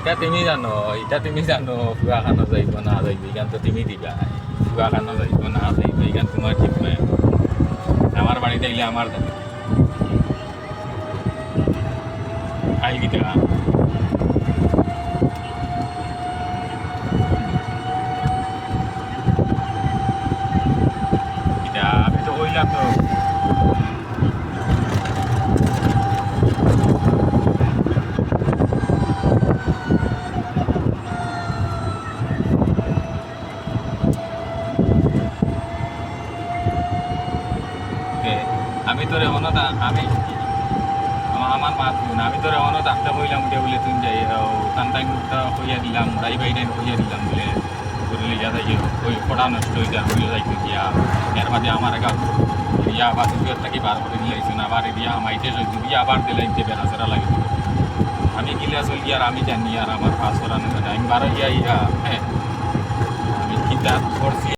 এটা তুমি জানো ফুয়া খানো যাইব না যাইব এইখান তো তুমি দিবা ফুয়া খানো যাইব না যাইব এইখান তোমার ঠিক নয় আমার বাড়িতে এলে আমার দাবি আইবি টাকা এটা আমি তো কইলাম তো আমি তোরে অনতা আমি আমার মা তুন আমি তোরে অনত আটটা কইলাম উঠে বলে তুই যাই টান টাইমটা কইয়া দিলাম রাই বাই টাইম কইয়া দিলাম বলে তোর লিগা যাই ওই পড়া নষ্ট হয়ে যায় বলে যাইতে দিয়া এর মাঝে আমার একা ইয়া আবার তুই থাকি বার করে দিলাইছো না আবার দিয়া আমাইতে যদি দিয়া আবার দিলাইতে বেড়াচেরা লাগে আমি গিলা চলি আর আমি জানি আর আমার পাস করানো আমি বারো ইয়া হ্যাঁ আমি কিতাব পড়ছি